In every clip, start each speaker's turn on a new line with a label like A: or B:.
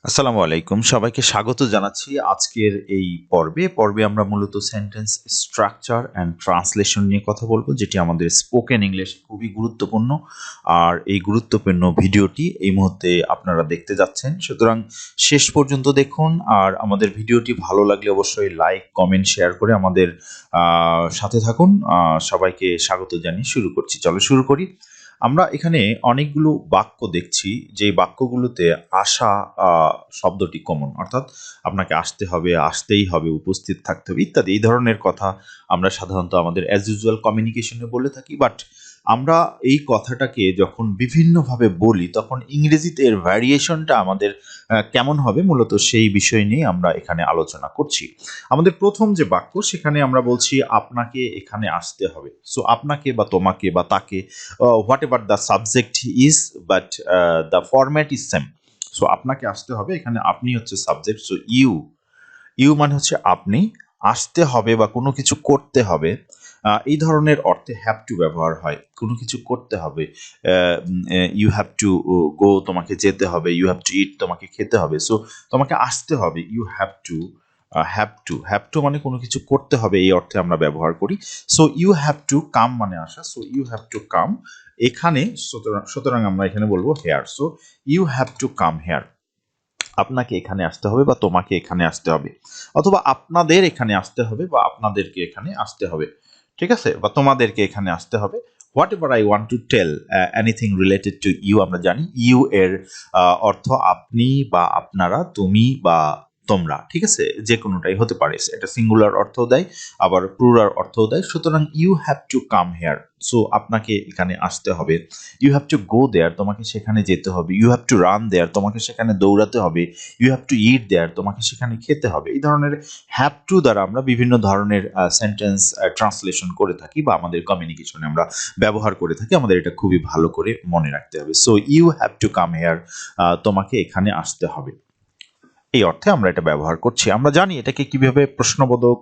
A: আসসালামু আলাইকুম, সবাইকে স্বাগত জানাচ্ছি আজকের এই পর্বে আমরা মূলত সেন্টেন্স স্ট্রাকচার অ্যান্ড ট্রান্সলেশন নিয়ে কথা বলবো, যেটি আমাদের স্পোকেন ইংলিশ খুবই গুরুত্বপূর্ণ। আর এই গুরুত্বপূর্ণ ভিডিওটি এই মুহূর্তে আপনারা দেখতে যাচ্ছেন, সুতরাং শেষ পর্যন্ত দেখুন। আর আমাদের ভিডিওটি ভালো লাগলে অবশ্যই লাইক, কমেন্ট, শেয়ার করে আমাদের সাথে থাকুন। সবাইকে স্বাগত জানিয়ে শুরু করছি। চলো শুরু করি। আমরা এখানে অনেকগুলো বাক্য দেখছি, যে বাক্যগুলোতে আসা শব্দটি কমন, অর্থাৎ আপনাকে আসতে হবে, আসতেই হবে, উপস্থিত থাকতে হবে ইত্যাদি এই ধরনের কথা আমরা সাধারণত আমাদের অ্যাজ ইউজুয়াল কমিউনিকেশনে বলে থাকি। বাট আমরা এই কথাটাকে যখন বিভিন্নভাবে বলি, তখন ইংরেজিতে এর ভ্যারিয়েশনটা আমাদের কেমন হবে, মূলত সেই বিষয় নিয়ে আমরা এখানে আলোচনা করছি। আমাদের প্রথম যে বাক্য, সেখানে আমরা বলছি আপনাকে এখানে আসতে হবে। সো আপনাকে বা তোমাকে বা তাকে, whatever the subject is, but the format is same. So আপনাকে আসতে হবে, এখানে আপনি হচ্ছে সাবজেক্ট। সো ইউ মানে হচ্ছে আপনি, আসতে হবে বা কোনো কিছু করতে হবে, এই ধরনের অর্থে হ্যাভ টু ব্যবহার হয়। কোনো কিছু করতে হবে, ইউ হ্যাভ টু গো, তোমাকে যেতে হবে, ইউ হ্যাভ টু ইট, তোমাকে খেতে হবে। সো তোমাকে আসতে হবে, ইউ হ্যাভ টু মানে কোনো কিছু করতে হবে, এই অর্থে আমরা ব্যবহার করি। So you have to come মানে আসা। So you have to come এখানে, সুতরাং আমরা এখানে বলবো here. So you have to come here, আপনাকে এখানে আসতে হবে বা তোমাকে এখানে আসতে হবে, অথবা আপনাদের এখানে আসতে হবে বা আপনাদেরকে এখানে আসতে হবে, ঠিক আছে, বা তোমাদেরকে এখানে আসতে হবে। Whatever I want to tell anything related to you, আমরা জানি ইউ এর অর্থ আপনি বা আপনারা, তুমি বা তোমরা, ঠিক আছে, যে কোনোটাই হতে পারে। এটা সিঙ্গুলার অর্থও দেয়, আবার প্লুরাল অর্থও দেয়। সুতরাং you have to come here, so আপনাকে এখানে আসতে হবে। You have to go there, তোমাকে সেখানে যেতে হবে। You have to run there, তোমাকে সেখানে দৌড়াতে হবে। You have to eat there, তোমাকে সেখানে খেতে হবে। এই ধরনের হ্যাভ টু দ্বারা আমরা বিভিন্ন ধরনের সেন্টেন্স ট্রান্সলেশন করে থাকি বা আমাদের কমিউনিকেশনে আমরা ব্যবহার করে থাকি। আমাদের এটা খুবই ভালো করে মনে রাখতে হবে। So you have to come here, তোমাকে এখানে আসতে হবে, এই অর্থে আমরা এটা ব্যবহার করছি। আমরা জানি এটাকে কিভাবে প্রশ্নবোধক,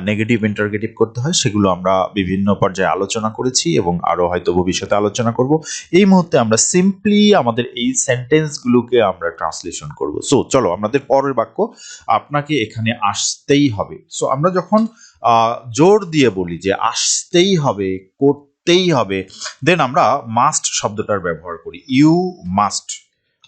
A: নেগেটিভ ইন্টারগেটিভ করতে হয়, সেগুলো আমরা বিভিন্ন পর্যায়ে আলোচনা করেছি এবং আরো হয়তো ভবিষ্যতে আলোচনা করব। এই মুহূর্তে আমরা সিম্পলি আমাদের এই সেন্টেন্সগুলোকে আমরা ট্রান্সলেশন করব। সো চলো আমাদের পরের বাক্য, আপনাকে এখানে আসতেই হবে। সো আমরা যখন জোর দিয়ে বলি যে আসতেই হবে, করতেই হবে, দেন আমরা মাস্ট শব্দটার ব্যবহার করি। ইউ মাস্ট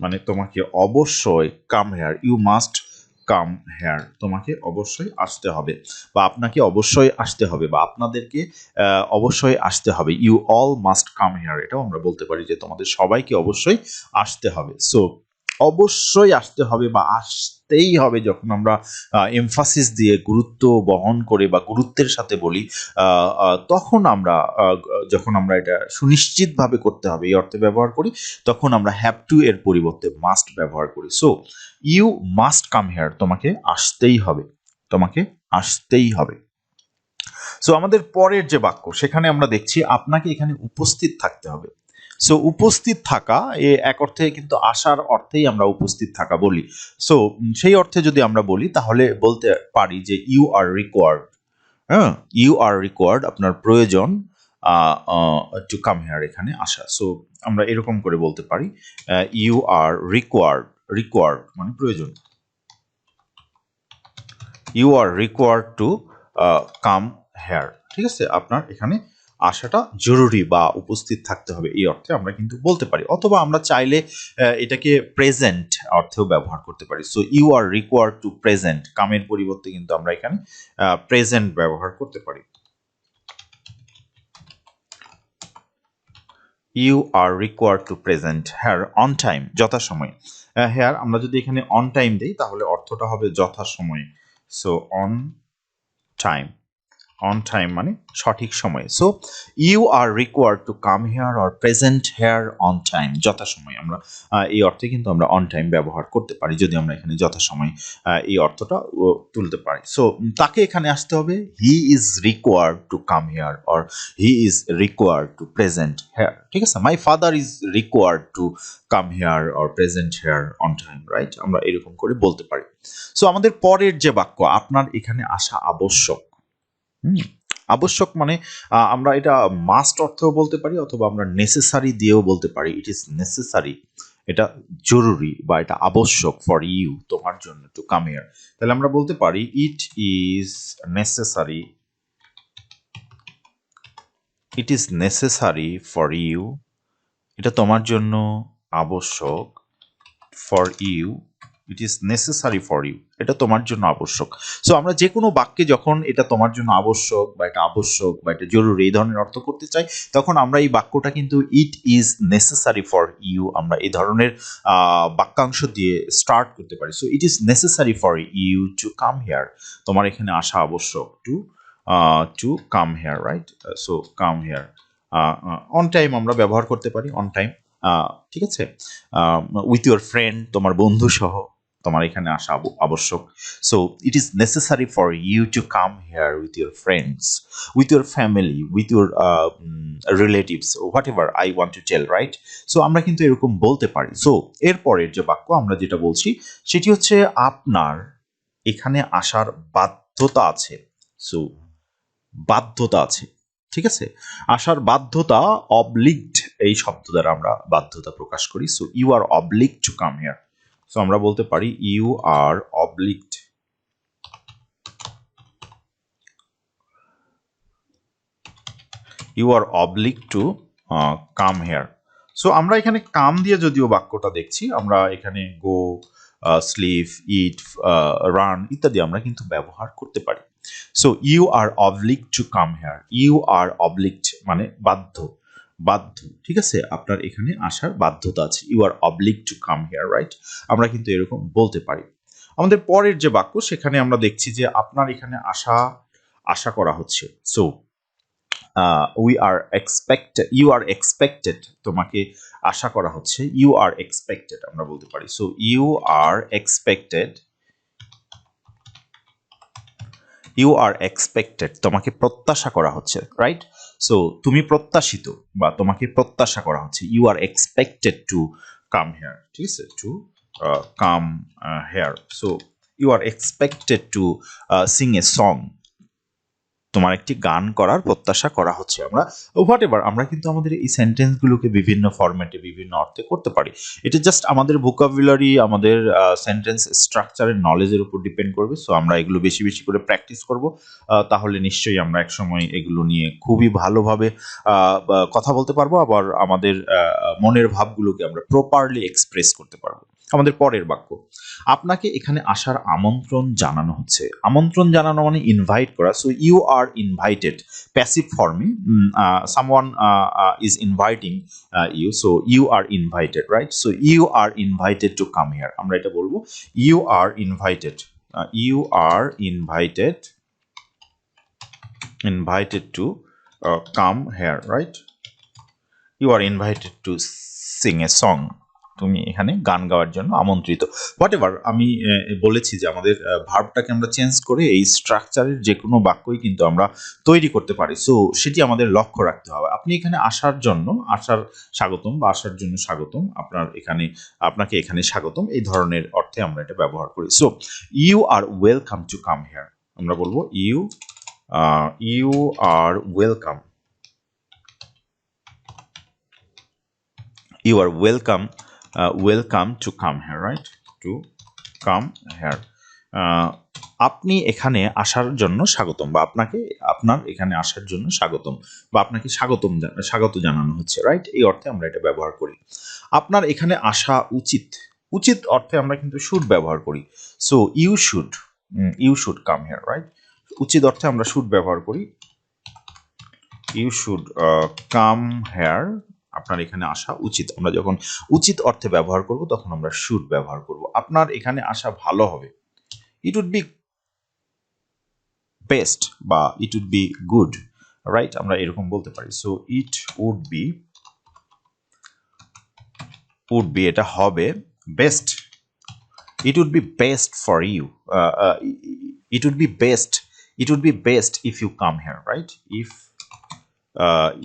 A: মানে তোমাকে অবশ্যই, come here, you must come here, তোমাকে অবশ্যই আসতে হবে, বা আপনাকে অবশ্যই আসতে হবে, বা আপনাদেরকে অবশ্যই আসতে হবে। You all must come here, এটাও আমরা বলতে পারি যে তোমাদের সবাইকে অবশ্যই আসতে হবে। সো অবশ্যই আসতে হবে বা আসতেই হবে যখন আমরা এমফাসিস দিয়ে, গুরুত্ব বহন করে বা গুরুত্বের সাথে বলি, তখন আমরা যখন আমরা এটা সুনিশ্চিতভাবে করতে হবে এই অর্থে ব্যবহার করি, তখন আমরা হ্যাভ টু এর পরিবর্তে মাস্ট ব্যবহার করি। So you must come here, তোমাকে আসতেই হবে, তোমাকে আসতেই হবে। সো আমাদের পরের যে বাক্য, সেখানে আমরা দেখছি আপনাকে এখানে উপস্থিত থাকতে হবে। সো উপস্থিত থাকা এক অর্থে কিন্তু আসার অর্থেই আমরা উপস্থিত থাকা বলি। সো সেই অর্থে যদি আমরা বলি, তাহলে বলতে পারি যে ইউ আর রিকোয়ার্ড। হ্যাঁ, ইউ আর রিকোয়ার্ড, আপনার প্রয়োজন টু কাম হেয়ার, এখানে আসা। সো আমরা এরকম করে বলতে পারি, ইউ আর রিকোয়ার্ড মানে প্রয়োজন, you are required to come here, ঠিক আছে, আপনার এখানে আসাটা জরুরি বা উপস্থিত থাকতে হবে, এই অর্থে আমরা কিন্তু বলতে পারি। অথবা আমরা চাইলে এটাকে প্রেজেন্ট অর্থেও ব্যবহার করতে পারি। So you are required to present, কামের পরিবর্তে কিন্তু আমরা এখানে প্রেজেন্ট ব্যবহার করতে পারি। You are required to present here on time, যথাসময়ে। হেয়ার আমরা যদি এখানে অন টাইম দিই, তাহলে অর্থটা হবে যথাসময়ে। সো অন টাইম মানে সঠিক সময়ে। So you are required to come here or present here on time, যথাসময়ে। আমরা এই অর্থে কিন্তু আমরা অন টাইম ব্যবহার করতে পারি, যদি আমরা এখানে যথাসময়ে এই অর্থটা তুলতে পারি। সো তাকে এখানে আসতে হবে, he is required to come here or he is required to present here, ঠিক আছে। My father is required to come here or present here on time, right, আমরা এরকম করে বলতে পারি। সো আমাদের পরের যে বাক্য, আপনার এখানে আসা আবশ্যক। আবশ্যক মানে আমরা এটা মাস্ট অর্থেও বলতে পারি, অথবা আমরা নেসেসারি দিয়েও বলতে পারি। ইট ইজ নেসেসারি, এটা জরুরি বা এটা আবশ্যক ফর ইউ, তোমার জন্য, টু কাম হিয়ার। তাহলে আমরা বলতে পারি it is necessary, it is necessary for you, এটা তোমার জন্য আবশ্যক, for you, it is necessary for you, এটা তোমার জন্য আবশ্যক। সো আমরা যে কোনো বাক্যে যখন এটা তোমার জন্য আবশ্যক বা এটা আবশ্যক বা এটা জরুরি এই ধরনের অর্থ করতে চাই, তখন আমরা এই বাক্যটা কিন্তু it is necessary for you আমরা এই ধরনের বাক্যাংশ দিয়ে স্টার্ট করতে পারি। So it is necessary for you to come here, তোমার এখানে আসা আবশ্যক, to come here, right? So come here, on time আমরা ব্যবহার করতে পারি, অন টাইম, ঠিক আছে? উইথ ইউর ফ্রেন্ড, তোমার বন্ধু সহ তোমার এখানে আসা আবশ্যক। So it is necessary for you to come here with your friends, with your family, with your relatives, whatever I want to tell, right? সো আমরা কিন্তু এরকম বলতে পারি। সো এরপরের যে বাক্য আমরা যেটা বলছি সেটি হচ্ছে আপনার এখানে আসার বাধ্যতা আছে। সো বাধ্যতা আছে, ঠিক আছে? আসার বাধ্যতা, অবলিগড এই শব্দ দ্বারা আমরা বাধ্যতা প্রকাশ করি। So you are obliged to come here. So আমরা বলতে পারি you are obliged, you are obliged to come here. So আমরা এখানে কাম দিয়ে যদিও বাক্যটা দেখছি, আমরা এখানে গো, স্লিপ, ইট, রান ইত্যাদি আমরা কিন্তু ব্যবহার করতে পারি। So you are obliged to come here, you are obliged মানে বাধ্য, বাধ্য, ঠিক আছে? আপনার এখানে আসার বাধ্যতা আছে, you are obliged to come here, right? আমরা কিন্তু এরকম বলতে পারি। আমাদের পরের যে বাক্য সেখানে আমরা দেখছি যে আপনার এখানে আশা করা হচ্ছে। So we are expected, you are expected, তোমাকে আশা করা হচ্ছে, ইউ আর এক্সপেক্টেড আমরা বলতে পারি। So you are expected, you are expected, তোমাকে প্রত্যাশা করা হচ্ছে, রাইট? সো তুমি প্রত্যাশিত বা তোমাকে প্রত্যাশা করা হচ্ছে, you are expected to come here, ঠিক আছে? To come here. So you are expected to sing a song, তোমার একটি গান করার প্রত্যাশা করা হচ্ছে। আমরা হোয়াট এভার আমরা কিন্তু আমাদের এই সেন্টেন্সগুলোকে বিভিন্ন ফরম্যাটে বিভিন্ন অর্থে করতে পারি। এটা জাস্ট আমাদের ভোকাবুলারি, আমাদের সেন্টেন্স স্ট্রাকচারের নলেজের উপর ডিপেন্ড করবে। সো আমরা এগুলো বেশি বেশি করে প্র্যাকটিস করব, তাহলে নিশ্চয়ই আমরা একসময় এগুলো নিয়ে খুবই ভালোভাবে কথা বলতে পারবো, আবার আমাদের মনের ভাবগুলোকে আমরা প্রপারলি এক্সপ্রেস করতে পারবো। আমাদের পরের বাক্য, আপনাকে এখানে আসার আমন্ত্রণ জানানো হচ্ছে। আমন্ত্রণ জানানো মানে ইনভাইট করা। So you are invited, passive ফর্মে, someone is inviting you, so you are invited, right? So you are invited to come here, আমরা এটা বলবো you are invited, you are invited, invited to come here, right? You are invited to sing a song, তুমি এখানে গান গাওয়ার জন্য আমন্ত্রিত। What ever আমি বলেছি যে আমাদের ভার্বটাকে আমরা চেঞ্জ করে এই স্ট্রাকচারের যে কোনো বাক্যই কিন্তু আমরা তৈরি করতে পারি। সো সেটি আমাদের লক্ষ্য রাখতে হবে। আপনি এখানে আসার জন্য, আসার স্বাগতম বা আসার জন্য স্বাগতম, আপনার এখানে, আপনাকে এখানে স্বাগতম, এই ধরনের অর্থে আমরা এটা ব্যবহার করি। So you are welcome to come here, আমরা বলবো you are welcome, you are welcome, welcome to come here, right? To come here. আপনি এখানে আসার জন্য স্বাগতম, বা আপনাকে, আপনার এখানে আসার জন্য স্বাগতম, বা আপনাকে স্বাগত জানানো হচ্ছে, রাইট? এই অর্থে আমরা এটা ব্যবহার করি। আপনার এখানে আসা উচিত, উচিত অর্থে আমরা কিন্তু শুড ব্যবহার করি। So you should come here, right? উচিত অর্থে আমরা শুড ব্যবহার করি, ইউ শুড কাম হেয়ার, আপনার এখানে আসা উচিত। আমরা যখন উচিত অর্থে ব্যবহার করব তখন আমরা শুড ব্যবহার করব। আপনার এখানে আসা ভালো হবে, ইট উড বি বেস্ট বা it would be good, right? আমরা এরকম বলতে পারি। সো ইট উড বি এটা হবে best, it would be best for you, it would be best, it would be best if you come here, right? If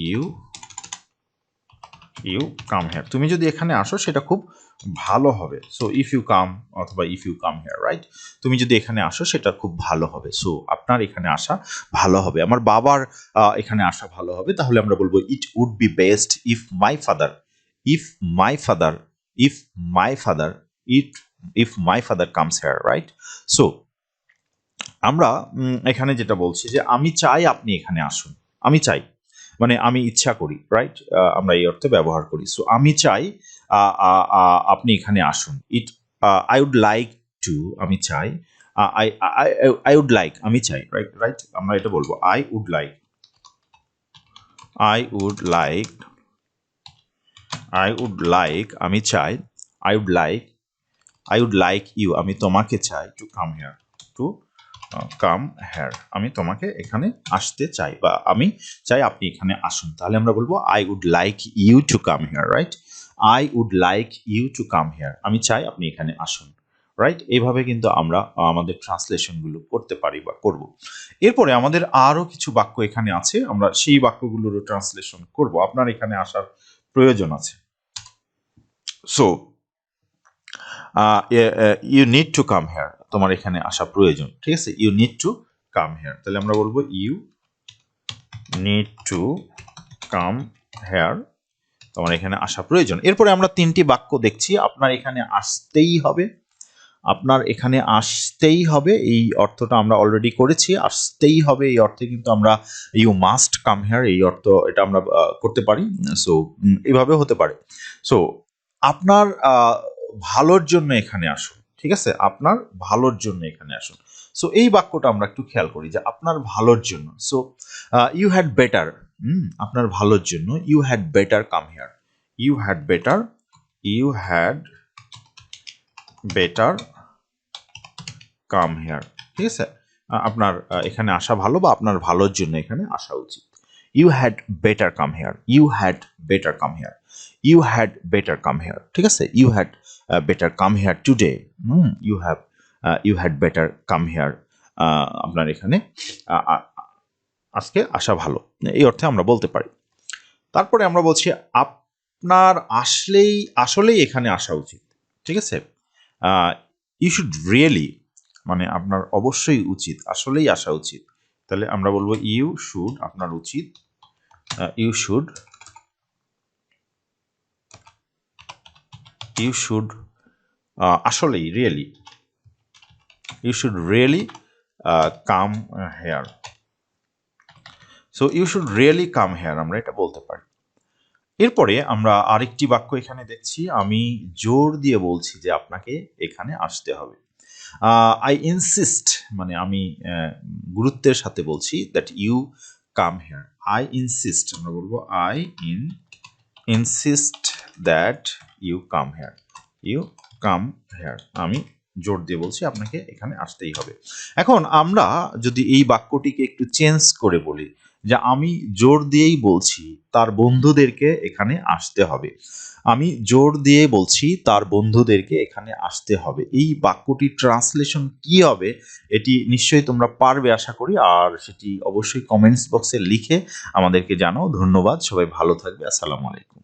A: you come here, তুমি যদি এখানে আসো সেটা খুব ভালো হবে। সো ইফ ইউ কাম অথবা if you come here, right? তুমি যদি এখানে আসো সেটা খুব ভালো হবে। সো আপনার এখানে আসা ভালো হবে, আমার বাবার এখানে আসা ভালো হবে, তাহলে আমরা বলবো it would be best if my father, if my father if my father if my father comes here, right? So আমরা এখানে যেটা বলছি যে আমি চাই আপনি এখানে আসুন। আমি চাই মানে আমি ইচ্ছা করি, রাইট? আমরা এই অর্থে ব্যবহার করি। সো আমি চাই আপনি এখানে আসুন। আই উড লাইক টু, আমি চাই। I I I would like, আমি চাই, রাইট? রাইট? আমরা এটা বলবো I would like, I would like, I would like, আমি চাই। I would like, I would like you, আমি তোমাকে চাই। To come here, to come here, আমি তোমাকে এখানে আসতে চাই বা আমি চাই আপনি এখানে আসুন। তাহলে আমরা বলবো I would like you to come here, right? I would like you to come here, আমি চাই আপনি এখানে আসুন, রাইট? এইভাবে কিন্তু আমরা আমাদের ট্রান্সলেশনগুলো করতে পারি বা করব। এরপরে আমাদের আরও কিছু বাক্য এখানে আছে, আমরা সেই বাক্যগুলোরও ট্রান্সলেশন করব। আপনার এখানে আসার প্রয়োজন আছে। So you need to come here, তোমার এখানে আসা প্রয়োজন, ঠিক আছে? You need to come here, তাহলে আমরা বলবো you need to come here, তোমার এখানে আসা প্রয়োজন। এরপরে আমরা তিনটি বাক্য দেখছি, আপনার এখানে আসতেই হবে, আপনার এখানে আসতেই হবে, এই অর্থটা আমরা অলরেডি করেছি। আসতেই হবে এই অর্থে কিন্তু আমরা ইউ মাস্ট কাম হেয়ার, এই অর্থ এটা আমরা করতে পারি। সো এইভাবে হতে পারে। সো আপনার ভালোর জন্য এখানে আসুন, ঠিক আছে? আপনার ভালোর জন্য এখানে আসুন। সো এই বাক্যটা আমরা একটু খেয়াল করি যে আপনার ভালোর জন্য। সো ইউ হ্যাড বেটার, আপনার ভালোর জন্য, you had better come here, you had better, you had better come here, ঠিক আছে? আপনার এখানে আসা ভালো বা আপনার ভালোর জন্য এখানে আসা উচিত। You had better come here, you had better come here, you had better come here, ঠিক আছে? You had better come here today, you had better come here, আপনার এখানে আজকে আসা ভালো, এই অর্থে আমরা বলতে পারি। তারপরে আমরা বলছি আপনার আসলেই এখানে আসা উচিত, ঠিক আছে? ইউ শুড রিয়েলি, মানে আপনার অবশ্যই উচিত, আসলেই আসা উচিত। তাহলে আমরা বলবো ইউ শুড, আপনার উচিত, ইউ শুড, ইউ শুড আসলেই, really, you should really come here. So you should really come here, আমরা এটা বলতে পারি। এরপরে আমরা আরেকটি বাক্য এখানে দেখছি, আমি জোর দিয়ে বলছি যে আপনাকে এখানে আসতে হবে। আই ইনসিস্ট, মানে আমি গুরুত্বের সাথে বলছি that you come here. I insist, আমরা বলবো I insist that you come here, you come here, আমি জোর দিয়ে বলছি আপনাকে এখানে আসতেই হবে। এখন আমরা যদি এই বাক্যটিকে একটু চেঞ্জ করে বলি যে আমি জোর দিয়েই বলছি তার বন্ধুদেরকে এখানে আসতে হবে, আমি জোর দিয়ে বলছি তার বন্ধুদেরকে এখানে আসতে হবে, এই বাক্যটির ট্রান্সলেশন কি হবে এটি নিশ্চয়ই তোমরা পারবে আশা করি, আর সেটি অবশ্যই কমেন্টস বক্সে লিখে আমাদেরকে জানাও। ধন্যবাদ, সবাই ভালো থাকবে, আসসালামু আলাইকুম।